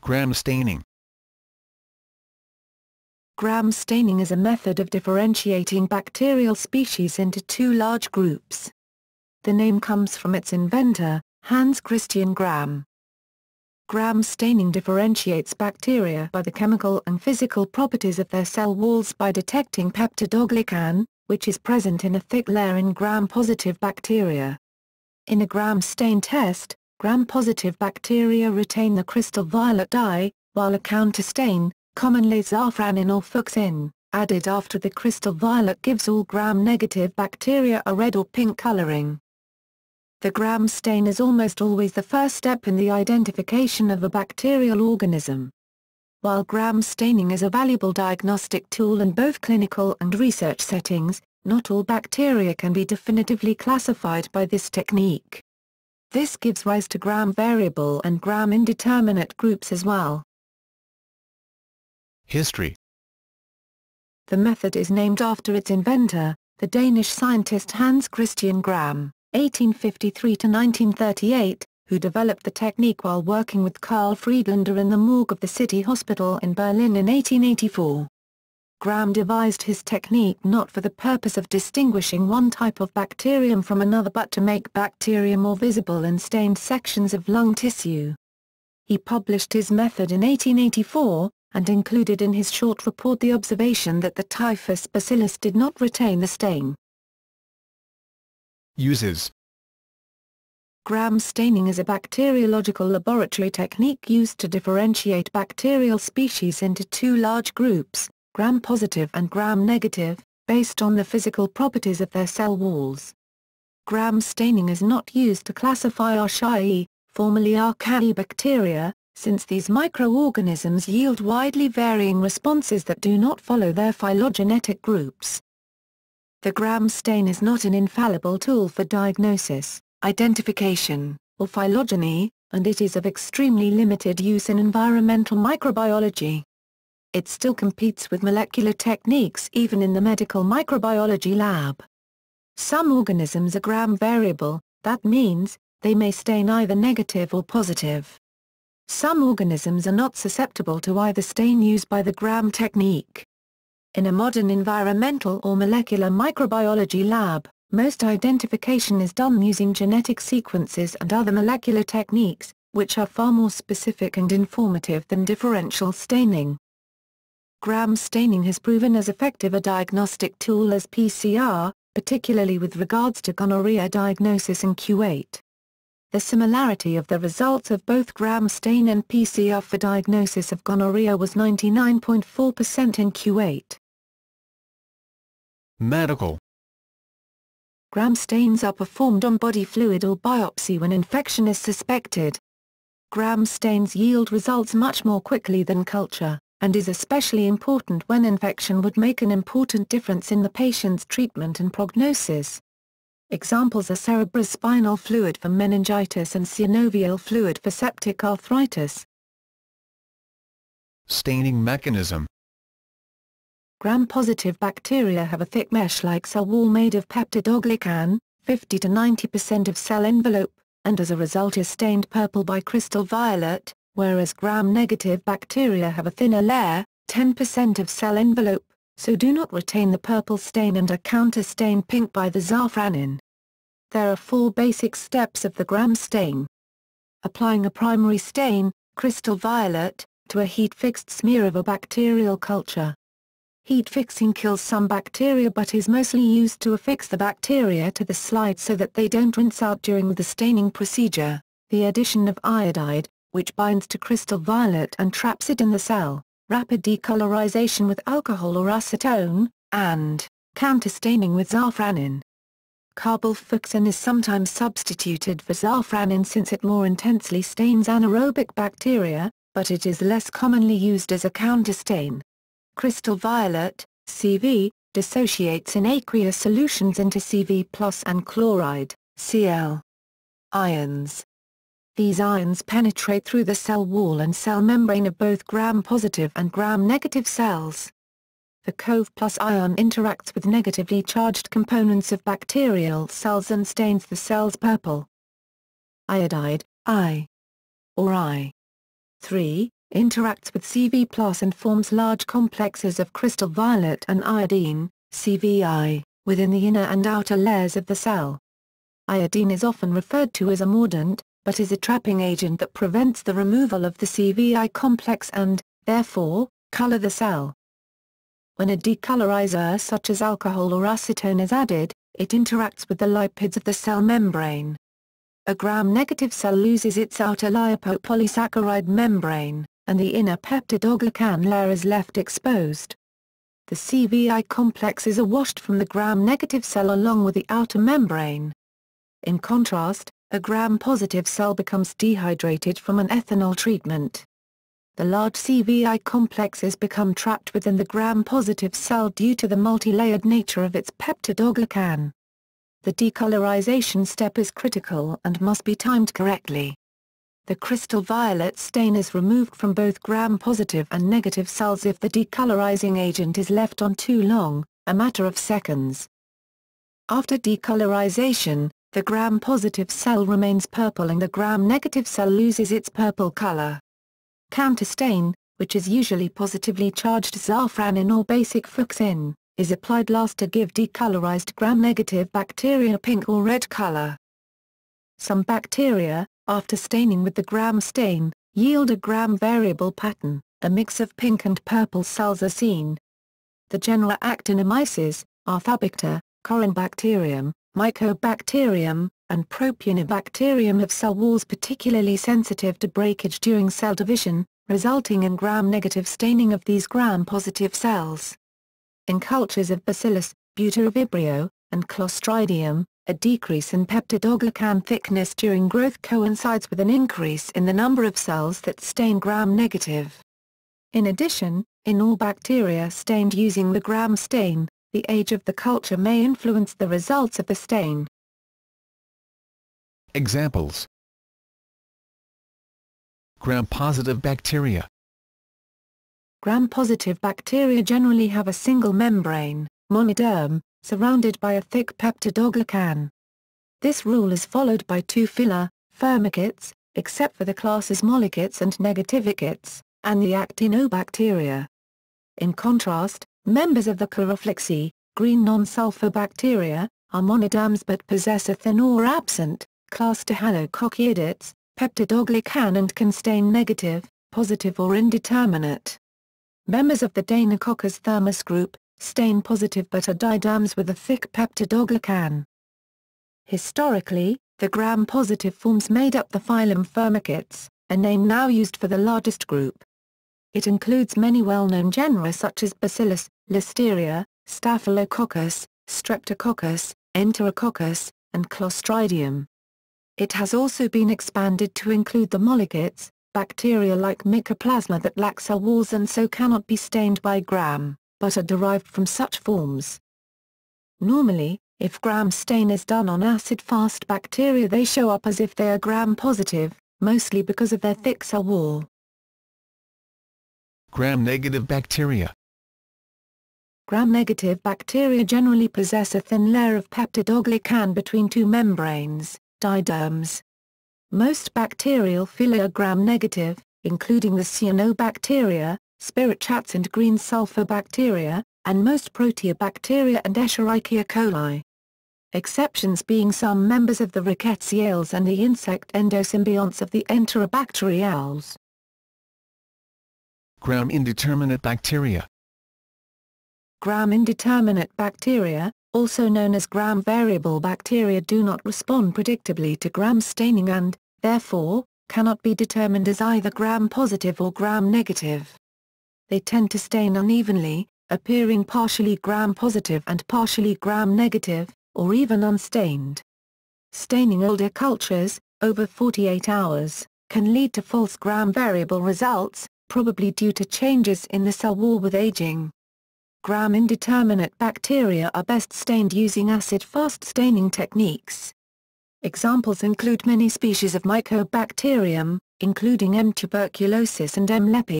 Gram staining. Gram staining is a method of differentiating bacterial species into two large groups. The name comes from its inventor, Hans Christian Gram. Gram staining differentiates bacteria by the chemical and physical properties of their cell walls by detecting peptidoglycan, which is present in a thick layer in gram-positive bacteria. In a Gram stain test, gram-positive bacteria retain the crystal violet dye, while a counterstain, commonly zafranin or fuchsin, added after the crystal violet gives all gram-negative bacteria a red or pink coloring. The Gram stain is almost always the first step in the identification of a bacterial organism. While Gram staining is a valuable diagnostic tool in both clinical and research settings, not all bacteria can be definitively classified by this technique. This gives rise to Gram variable and Gram indeterminate groups as well. History. The method is named after its inventor, the Danish scientist Hans Christian Gram, 1853–1938, who developed the technique while working with Carl Friedlander in the morgue of the City Hospital in Berlin in 1884. Gram devised his technique not for the purpose of distinguishing one type of bacterium from another but to make bacteria more visible in stained sections of lung tissue. He published his method in 1884, and included in his short report the observation that the typhus bacillus did not retain the stain. Uses. Gram staining is a bacteriological laboratory technique used to differentiate bacterial species into two large groups, gram-positive and gram-negative, based on the physical properties of their cell walls. Gram staining is not used to classify Archaea, formerly Archaea bacteria, since these microorganisms yield widely varying responses that do not follow their phylogenetic groups. The Gram stain is not an infallible tool for diagnosis, identification, or phylogeny, and it is of extremely limited use in environmental microbiology. It still competes with molecular techniques even in the medical microbiology lab. Some organisms are Gram variable, that means, they may stain either negative or positive. Some organisms are not susceptible to either stain used by the Gram technique. In a modern environmental or molecular microbiology lab, most identification is done using genetic sequences and other molecular techniques, which are far more specific and informative than differential staining. Gram staining has proven as effective a diagnostic tool as PCR, particularly with regards to gonorrhea diagnosis and Q8. The similarity of the results of both Gram stain and PCR for diagnosis of gonorrhea was 99.4% in Q8. Medical. Gram stains are performed on body fluid or biopsy when infection is suspected. Gram stains yield results much more quickly than culture, and is especially important when infection would make an important difference in the patient's treatment and prognosis. Examples are cerebrospinal fluid for meningitis and synovial fluid for septic arthritis. Staining mechanism. Gram-positive bacteria have a thick mesh-like cell wall made of peptidoglycan, 50 to 90% of cell envelope, and as a result is stained purple by crystal violet, whereas Gram-negative bacteria have a thinner layer, 10% of cell envelope, so do not retain the purple stain and are counter-stained pink by the zafranin. There are 4 basic steps of the Gram stain. Applying a primary stain, crystal violet, to a heat-fixed smear of a bacterial culture. Heat fixing kills some bacteria but is mostly used to affix the bacteria to the slide so that they don't rinse out during the staining procedure. The addition of iodide, which binds to crystal violet and traps it in the cell, rapid decolorization with alcohol or acetone, and counterstaining with zafranin. Carbylfuchsin is sometimes substituted for zafranin since it more intensely stains anaerobic bacteria, but it is less commonly used as a counterstain. Crystal violet, CV, dissociates in aqueous solutions into Cv+ and chloride, Cl. Ions. These ions penetrate through the cell wall and cell membrane of both Gram-positive and Gram-negative cells. The CoV+ ion interacts with negatively charged components of bacterial cells and stains the cells purple. Iodide, I, or I3, interacts with CV+ and forms large complexes of crystal violet and iodine, CVI, within the inner and outer layers of the cell. Iodine is often referred to as a mordant, but is a trapping agent that prevents the removal of the CVI complex and, therefore, color the cell. When a decolorizer such as alcohol or acetone is added, it interacts with the lipids of the cell membrane. A gram-negative cell loses its outer lipopolysaccharide membrane, and the inner peptidoglycan layer is left exposed. The CVI complexes are washed from the gram-negative cell along with the outer membrane. In contrast, a gram-positive cell becomes dehydrated from an ethanol treatment. The large CVI complexes become trapped within the gram-positive cell due to the multi-layered nature of its peptidoglycan. The decolorization step is critical and must be timed correctly. The crystal violet stain is removed from both gram-positive and negative cells if the decolorizing agent is left on too long, a matter of seconds. After decolorization, the gram-positive cell remains purple and the gram-negative cell loses its purple color. Counterstain, which is usually positively charged zafranin or basic fuchsin, is applied last to give decolorized gram-negative bacteria a pink or red color. Some bacteria, after staining with the gram stain, yield a gram-variable pattern, a mix of pink and purple cells are seen. The genera Actinomyces, Arthabacter, Corynebacterium, Mycobacterium, and Propionibacterium have cell walls particularly sensitive to breakage during cell division, resulting in gram-negative staining of these gram-positive cells. In cultures of Bacillus, Butyrivibrio, and Clostridium, a decrease in peptidoglycan thickness during growth coincides with an increase in the number of cells that stain gram-negative. In addition, in all bacteria stained using the gram stain, the age of the culture may influence the results of the stain. Examples: gram-positive bacteria. Gram-positive bacteria generally have a single membrane, monoderm, surrounded by a thick peptidoglycan. This rule is followed by two phyla, firmicutes, except for the classes mollicates and negativicates, and the actinobacteria. In contrast, members of the Chiroflexi, green non-sulfur bacteria, are monoderms but possess a thin or absent, class Staphylococcaidates, peptidoglycan and can stain negative, positive or indeterminate. Members of the Deinococcus thermus group, stain positive but are diderms with a thick peptidoglycan. Historically, the gram-positive forms made up the phylum Firmicutes, a name now used for the largest group. It includes many well-known genera such as Bacillus, Listeria, Staphylococcus, Streptococcus, Enterococcus, and Clostridium. It has also been expanded to include the mollicates, bacteria like Mycoplasma that lack cell walls and so cannot be stained by gram, but are derived from such forms. Normally, if gram stain is done on acid-fast bacteria they show up as if they are gram-positive, mostly because of their thick cell wall. Gram-negative bacteria. Gram-negative bacteria generally possess a thin layer of peptidoglycan between two membranes, diderms. Most bacterial phyla are gram-negative, including the cyanobacteria, spirituats and green sulfur bacteria, and most proteobacteria and Escherichia coli. Exceptions being some members of the rickettsiales and the insect endosymbionts of the enterobacteriales. Gram-indeterminate bacteria. Gram-indeterminate bacteria, also known as gram-variable bacteria, do not respond predictably to gram staining and, therefore, cannot be determined as either gram-positive or gram-negative. They tend to stain unevenly, appearing partially gram-positive and partially gram-negative, or even unstained. Staining older cultures, over 48 hours, can lead to false gram-variable results, probably due to changes in the cell wall with aging. Gram-indeterminate bacteria are best stained using acid-fast staining techniques. Examples include many species of Mycobacterium, including M. tuberculosis and M. lepi.